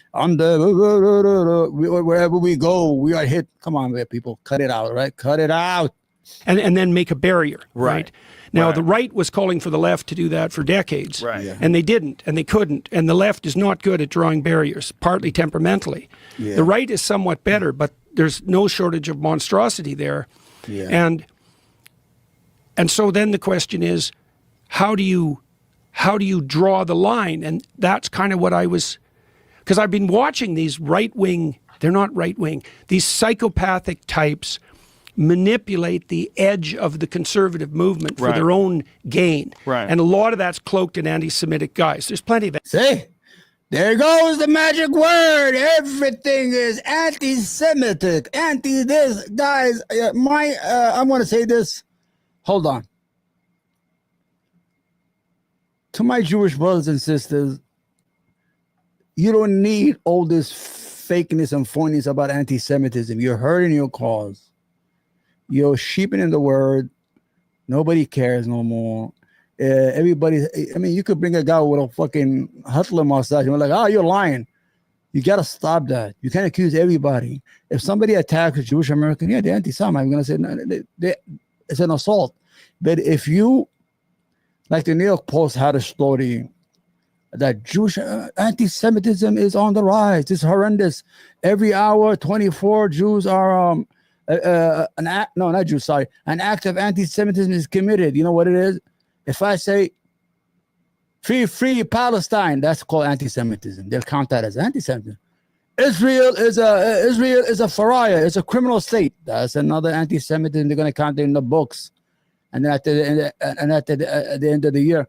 Wherever we go, we are hit. Come on, people. Cut it out, right? Cut it out. And then make a barrier, right? Now, the right was calling for the left to do that for decades, and they didn't, and they couldn't, and the left is not good at drawing barriers, partly temperamentally. The right is somewhat better, but there's no shortage of monstrosity there. Yeah. And so then the question is, how do you draw the line? And that's kind of what I was, because I've been watching these right-wing, they're not right-wing, these psychopathic types manipulate the edge of the conservative movement for their own gain. Right. And a lot of that's cloaked in anti-Semitic guys. There's plenty of it. See? There goes the magic word. Everything is anti-Semitic, anti-this. Guys, I'm going to say this. Hold on. To my Jewish brothers and sisters, you don't need all this fakeness and phonies about anti-Semitism. You're hurting your cause. You're sheeping the word. Nobody cares no more. Everybody, I mean, you could bring a guy with a fucking Hitler mustache and we're like, oh, you're lying. You got to stop that. You can't accuse everybody. If somebody attacks a Jewish American, yeah, they're anti-Semite. I'm going to say no, it's an assault. But if you, like the New York Post had a story that Jewish anti-Semitism is on the rise. It's horrendous. Every hour, 24 Jews are, an act of anti-Semitism is committed. You know what it is? If I say free Palestine, that's called anti-Semitism. They'll count that as anti-Semitism. Israel is a pariah. It's a criminal state. That's another anti-Semitism. They're going to count it in the books. And then at the end of the year,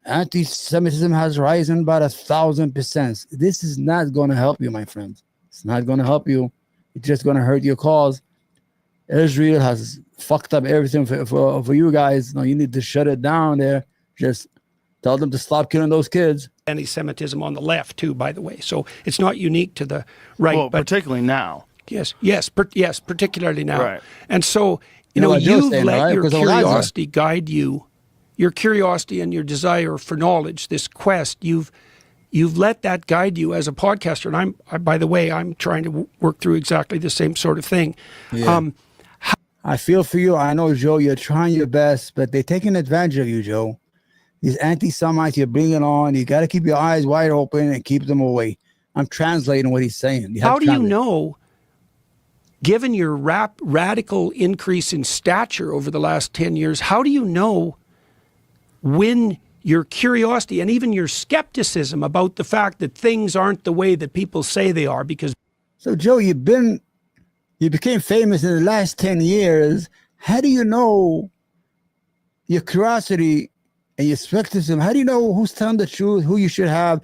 anti-Semitism has risen by 1,000%. This is not going to help you, my friends. It's not going to help you. It's just going to hurt your cause. Israel has fucked up everything for you guys. No, you need to shut it down there. Just tell them to stop killing those kids. Anti-Semitism on the left too, by the way. So it's not unique to the right. Well, but particularly now. Yes, particularly now. Right. And so, You know what Joe's you've saying, let right? your Because of Gaza. curiosity guide you. Your curiosity and your desire for knowledge, this quest, you've let that guide you as a podcaster. And by the way, I'm trying to work through exactly the same sort of thing. Yeah. I feel for you. I know, Joe, you're trying your best, but they're taking advantage of you, Joe. These anti-Semites you're bringing on, you got to keep your eyes wide open and keep them away. I'm translating what he's saying. How do you know, given your radical increase in stature over the last 10 years, how do you know when your curiosity and even your skepticism about the fact that things aren't the way that people say they are? Because So, Joe, you became famous in the last 10 years. How do you know your curiosity and your skepticism? How do you know who's telling the truth, who you should have,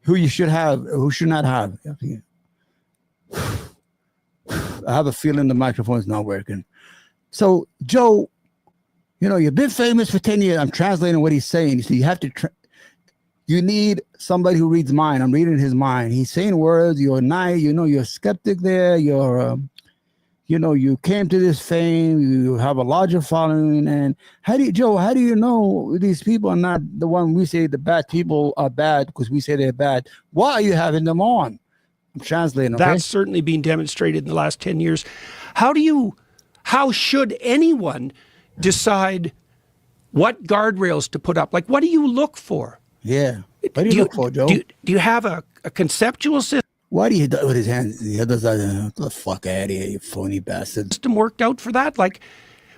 who should not have? I have a feeling the microphone's not working. So, Joe, you've been famous for 10 years. I'm translating what he's saying. So you have to, you need somebody who reads mind. I'm reading his mind. He's saying words. You're nice. You're a skeptic there. You came to this fame. You have a larger following. And how do you know these people are not the one we say the bad people are bad because we say they're bad? Why are you having them on? I'm translating. Okay? that's certainly been demonstrated in the last 10 years. How should anyone decide what guardrails to put up? Like, what do you look for? Yeah. What do you look for, Joe? Do you have a conceptual system Why do you do with his hands? He does that. Get the fuck out of here, you phony bastard. worked out for that? Like,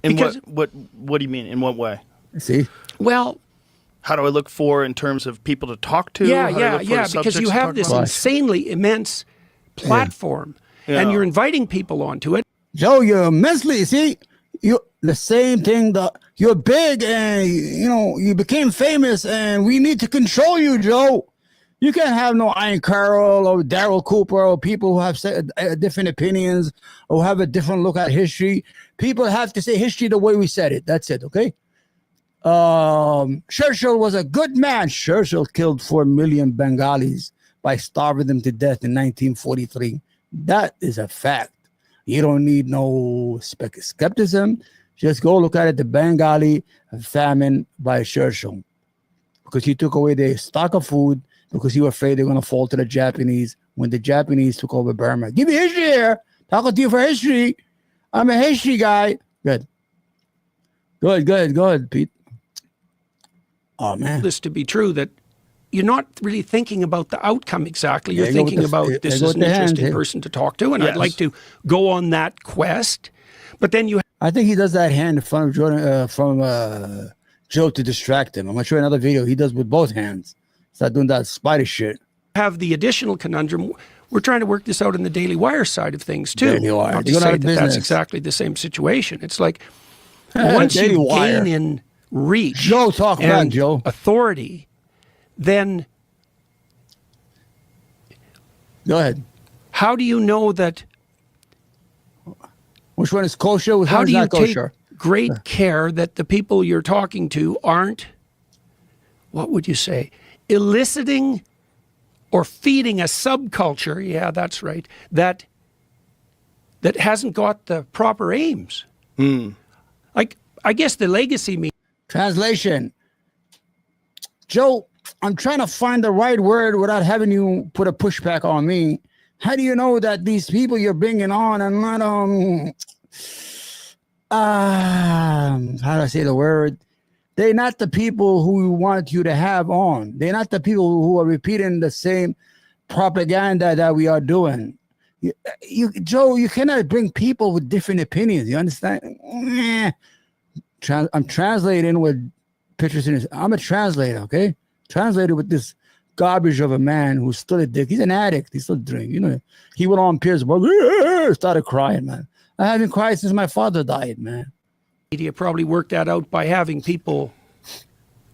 In because, what do you mean? In what way? See? well, How do I look for in terms of people to talk to? How do I look for because subjects you to have talk this about? insanely immense platform, and you're inviting people onto it. Joe, you're immensely, see? You the same thing that you're big and you became famous and we need to control you, Joe. You can't have no Ian Carroll or Daryl Cooper or people who have different opinions or have a different look at history. People have to say history the way we said it. That's it, okay? Churchill was a good man. Churchill killed 4 million Bengalis by starving them to death in 1943. That is a fact. You don't need no skepticism. Just go look at it, the Bengali famine by Churchill. Because he took away their stock of food because he was afraid they're going to fall to the Japanese when the Japanese took over Burma. Give me history here. Talking to you for history. I'm a history guy. Good. Good, Pete. Oh, man. This to be true that, you're not really thinking about the outcome exactly. You're Yeah, you go with thinking about this is an interesting person to talk to, and I'd like to go on that quest. But then you I think he does that hand in front of Jordan, from Joe to distract him. I'm gonna show you another video he does with both hands. Start doing that spider shit. have the additional conundrum. We're trying to work this out in the Daily Wire side of things too. Daily Wire. Not to You're say not that business. that's exactly the same situation. It's like once Daily you Wire. gain in reach Joe, talk back, and Joe. authority, then Go ahead. how do you know that? Which one is kosher? Which How one do is you not take kosher? great care that the people you're talking to aren't, what would you say, eliciting or feeding a subculture? Yeah, that's right. That hasn't got the proper aims. Like, I guess the legacy means Translation. Joe, I'm trying to find the right word without having you put a pushback on me. How do you know that these people you're bringing on are not how do I say the word? They're not the people who we want you to have on. They're not the people who are repeating the same propaganda that we are doing. Joe, you cannot bring people with different opinions. You understand? I'm translating what Peterson is. I'm a translator, okay? Translated with this garbage of a man who's still a dick. He's an addict. He still drinks. You know, he went on Pierce, started crying, man. I haven't cried since my father died, man. media probably worked that out by having people,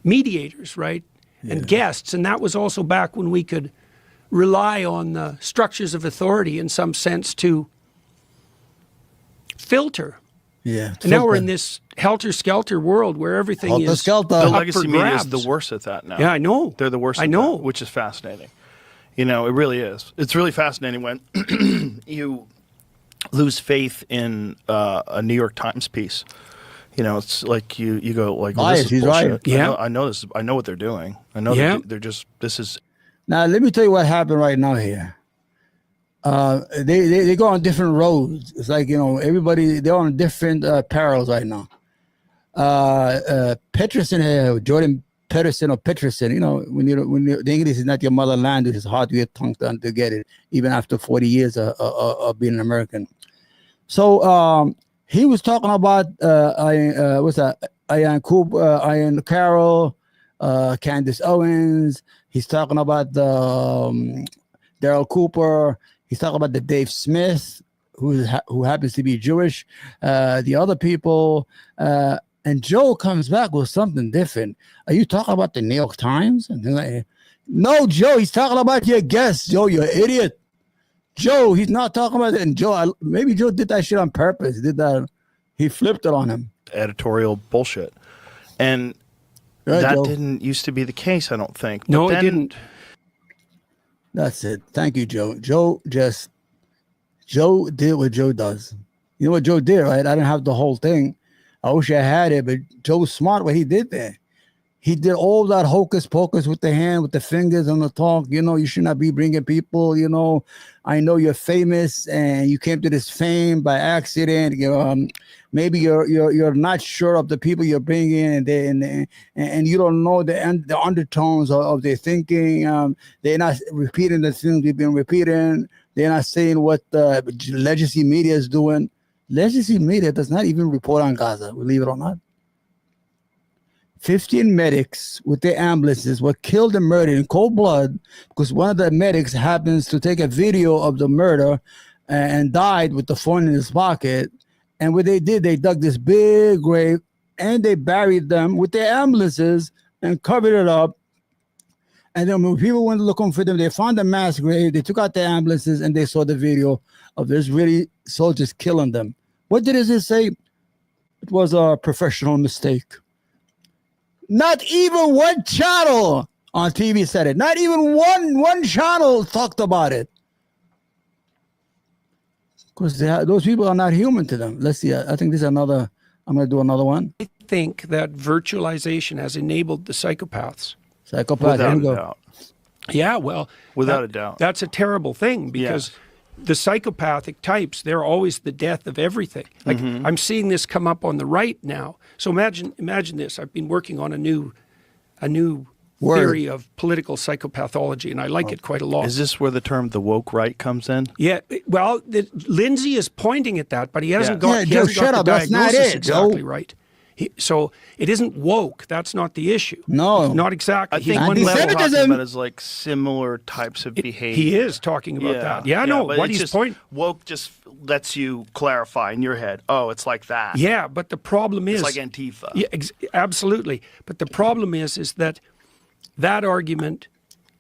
mediators, right? And guests. And that was also back when we could rely on the structures of authority in some sense to filter. Yeah. And now we're in this helter-skelter world where everything is Helter-skelter. The up legacy for media is grabs. the worst at that now. Yeah, I know. They're the worst I at know. that, which is fascinating. You know, it really is. It's really fascinating when you lose faith in a New York Times piece. You know, it's like you go like, well, this is He's bullshit. right. Yeah. I know this. I know what they're doing. I know Yeah. they're just, this is. Now, let me tell you what happened right now here. They go on different roads. It's like, you know, everybody, they're on different perils right now. Peterson, Jordan Peterson or Peterson, you know, when the English is not your mother language, it's hard to get tongue to get it, even after 40 years of being an American. So he was talking about, what's that? Ian Cooper, Ian Carroll, Candace Owens. He's talking about the Daryl Cooper. He's talking about the Dave Smith, who happens to be Jewish. The other people, and Joe comes back with something different. Are you talking about the New York Times? And they're like, no, Joe, he's talking about your guests. Joe, you're an idiot. Joe, he's not talking about it. And Joe, maybe Joe did that shit on purpose. He did that. He flipped it on him. Editorial bullshit. And Right, that Joe. didn't used to be the case, I don't think. No, But it didn't. That's it. Thank you, Joe. Joe did what Joe does. You know what Joe did, right? I didn't have the whole thing. I wish I had it, but Joe's smart what he did there. He did all that hocus pocus with the hand, with the fingers on the talk. You know, you should not be bringing people. You know, I know you're famous and you came to this fame by accident. You know, maybe you're not sure of the people you're bringing, and you don't know the undertones of their thinking. They're not repeating the things we've been repeating. They're not saying what the legacy media is doing. Legacy media does not even report on Gaza, believe it or not. 15 medics with their ambulances were killed and murdered in cold blood because one of the medics happens to take a video of the murder and died with the phone in his pocket. And what they did, they dug this big grave and they buried them with their ambulances and covered it up. And then when people went looking for them, they found a mass grave. They took out their ambulances and they saw the video of this really soldiers killing them. What did it say? It was a professional mistake. Not even one channel on TV said it. Not even one channel talked about it. Because those people are not human to them. Let's see. I think this is another. I'm going to do another one. I think that virtualization has enabled the psychopaths. Psychopath. Here Without we a go. doubt. Yeah, well, Without a doubt. That's a terrible thing because the psychopathic types, they're always the death of everything. Like I'm seeing this come up on the right now. So imagine this. I've been working on a new theory of political psychopathology, and I like it quite a lot. Is this where the term the woke right comes in? Yeah, well, Lindsay is pointing at that, but he hasn't got, he Joe, hasn't shut got up. the That's not diagnosis it, exactly Joe. right. So it isn't woke. That's not the issue. No. Not exactly. I think He's one what level. he's talking Anti-Semitism- about is like similar types of behavior. He is talking about that. Yeah, no, but what it's he's just, pointing. woke just lets you clarify in your head. Oh, it's like that. Yeah, but the problem is. It's like Antifa. Yeah, absolutely. But the problem is that argument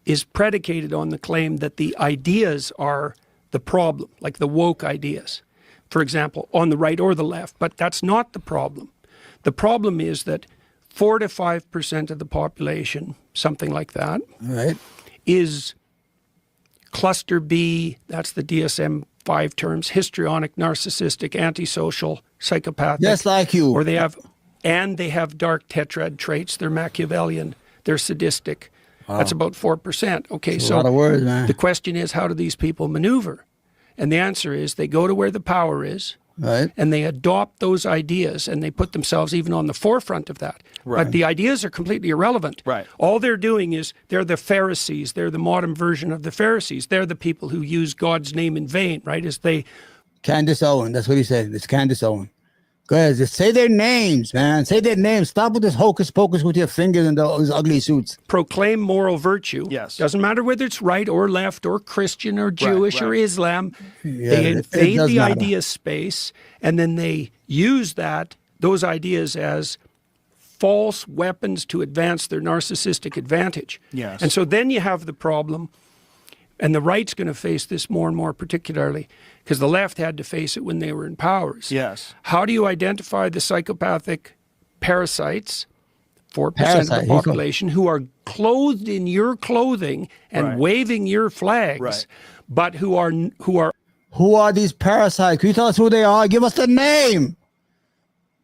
is predicated on the claim that the ideas are the problem, like the woke ideas, for example, on the right or the left. But that's not the problem. The problem is that 4 to 5% of the population, something like that, Right. is cluster B, that's the DSM-5 terms, histrionic, narcissistic, antisocial, psychopathic. Just like you. Or they have dark tetrad traits. They're Machiavellian. They're sadistic. That's about 4%. Okay, That's a so lot of words, man. the question is, how do these people maneuver? And the answer is they go to where the power is, Right. and they adopt those ideas, and they put themselves even on the forefront of that. Right. But the ideas are completely irrelevant. Right. All they're doing is they're the Pharisees. They're the modern version of the Pharisees. They're the people who use God's name in vain, right? As they Candace Owen. That's what he said. It's Candace Owen. Go ahead. Just say their names, man. Say their names. Stop with this hocus pocus with your fingers and those ugly suits. proclaim moral virtue. Yes. Doesn't matter whether it's right or left or Christian or Jewish or right. Islam. Yeah, They it invade does the matter. idea space, and then they use those ideas as false weapons to advance their narcissistic advantage. Yes. And so then you have the problem, and the right's going to face this more and more particularly, because the left had to face it when they were in powers. Yes. How do you identify the psychopathic parasites, 4% of Parasite, the population, who are clothed in your clothing and Right. waving your flags, Right. but who are Who are these parasites? Can you tell us who they are? Give us the name.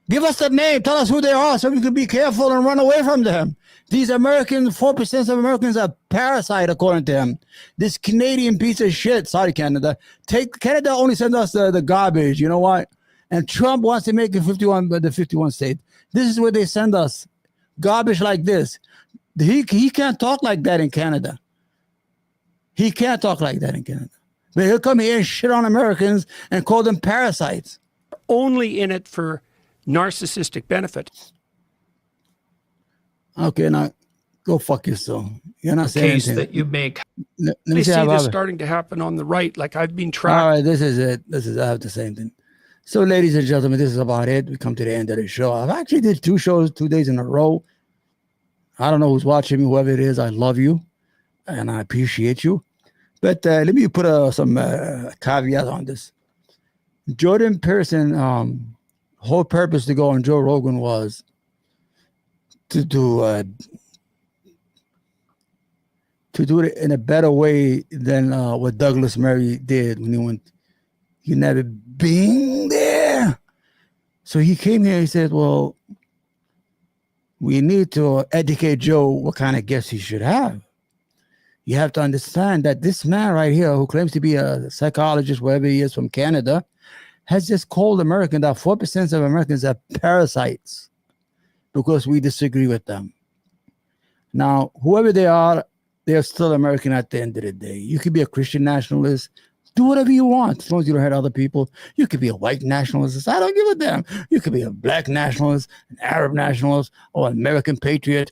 Give us the name. Tell us who they are so we can be careful and run away from them. These Americans, 4% of Americans are parasite, according to him. This Canadian piece of shit. Sorry, Canada. Canada only sends us the garbage. You know what? And Trump wants to make it the 51 state. This is where they send us garbage like this. He can't talk like that in Canada. He can't talk like that in Canada. But he'll come here and shit on Americans and call them parasites. only in it for narcissistic benefit. Okay, now go fuck yourself. You're not saying Case anything. that you make. Let I me see see how this Robert- starting to happen on the right. Like I've been All tracking. right, this is it. I have the same thing. So, ladies and gentlemen, this is about it. We come to the end of the show. I've actually did 2 shows 2 days in a row. I don't know who's watching me, whoever it is. I love you, and I appreciate you. But let me put some caveat on this. Jordan Peterson, whole purpose to go on Joe Rogan was to do it in a better way than what Douglas Murray did when he went. You never been there. So he came here. He said, well, we need to educate Joe what kind of guests he should have. You have to understand that this man right here, who claims to be a psychologist, wherever he is from Canada, has just called Americans that 4% of Americans are parasites because we disagree with them. Now, whoever they are still American at the end of the day. You could be a Christian nationalist. Do whatever you want, as long as you don't hurt other people. You could be a white nationalist. I don't give a damn. You could be a black nationalist, an Arab nationalist, or an American patriot.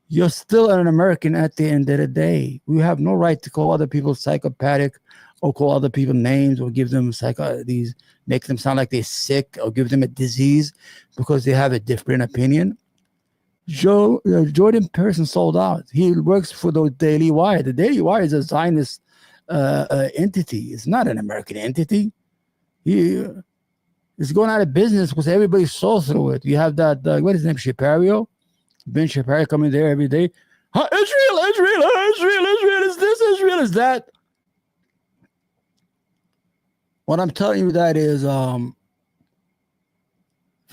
You're still an American at the end of the day. We have no right to call other people psychopathic or call other people names or give them make them sound like they're sick or give them a disease because they have a different opinion. Jordan Peterson sold out. He works for the Daily Wire. The Daily Wire is a Zionist entity. It's not an American entity. It's going out of business because everybody sold through it. You have that, what is his name, Shapiro? Ben Shapiro coming there every day. Israel is this, Israel is that. What I'm telling you that is, for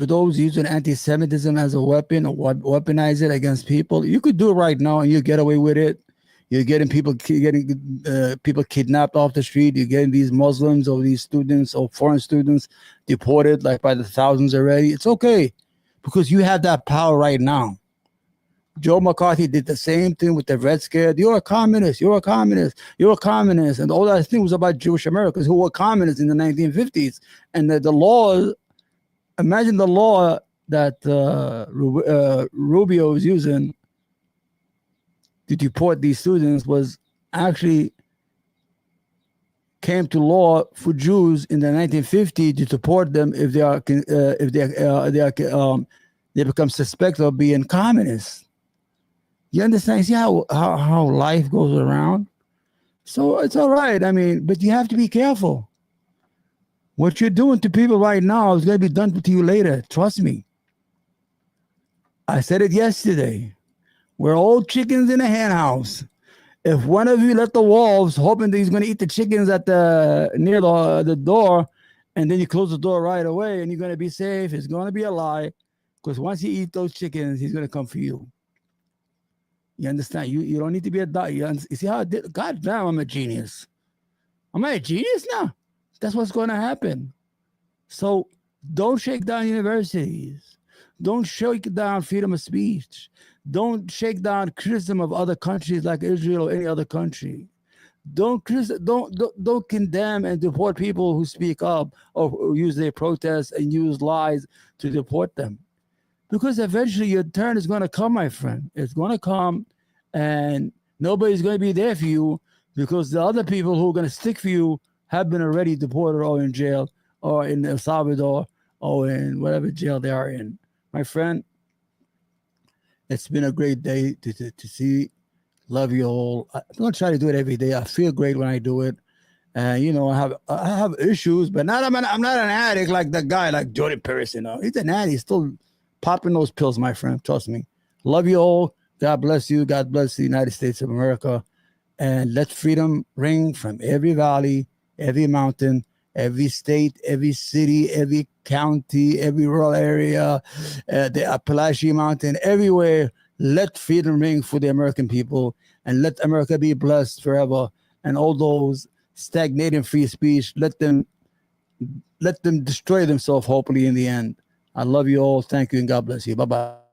those using anti-Semitism as a weapon or weaponize it against people, you could do it right now and you get away with it. You're getting people kidnapped off the street. You're getting these Muslims or these students or foreign students deported like by the thousands already. It's okay because you have that power right now. Joe McCarthy did the same thing with the Red Scare. You're a communist. You're a communist. You're a communist. And all that thing was about Jewish Americans who were communists in the 1950s. And the laws, imagine the law that Rubio was using to deport these students was actually came to law for Jews in the 1950s to deport them if they become suspected of being communists. You understand? See how life goes around? So it's all right. I mean, but you have to be careful. What you're doing to people right now is going to be done to you later. Trust me. I said it yesterday. We're all chickens in a hen house. If one of you let the wolves, hoping that he's going to eat the chickens at near the door, and then you close the door right away and you're going to be safe, it's going to be a lie. Because once you eat those chickens, he's going to come for you. You understand? You don't need to be a dog. You see how I did? God damn, I'm a genius. Am I a genius now? That's what's going to happen. So don't shake down universities. Don't shake down freedom of speech. Don't shake down criticism of other countries like Israel or any other country. Don't condemn and deport people who speak up or use their protests and use lies to deport them. Because eventually your turn is going to come, my friend. It's going to come, and nobody's going to be there for you because the other people who are going to stick for you have been already deported or in jail or in El Salvador or in whatever jail they are in. My friend, it's been a great day to see. Love you all. I'm going to try to do it every day. I feel great when I do it. And, you know, I have issues, but I'm not an addict like that guy, like Jordan Peterson. He's an addict. He's still popping those pills, my friend. Trust me. Love you all. God bless you. God bless the United States of America. And let freedom ring from every valley, every mountain, every state, every city, every county, every rural area, the Appalachian Mountain, everywhere. Let freedom ring for the American people, and let America be blessed forever. And all those stagnating free speech, let them destroy themselves, hopefully, in the end. I love you all. Thank you, and God bless you. Bye-bye.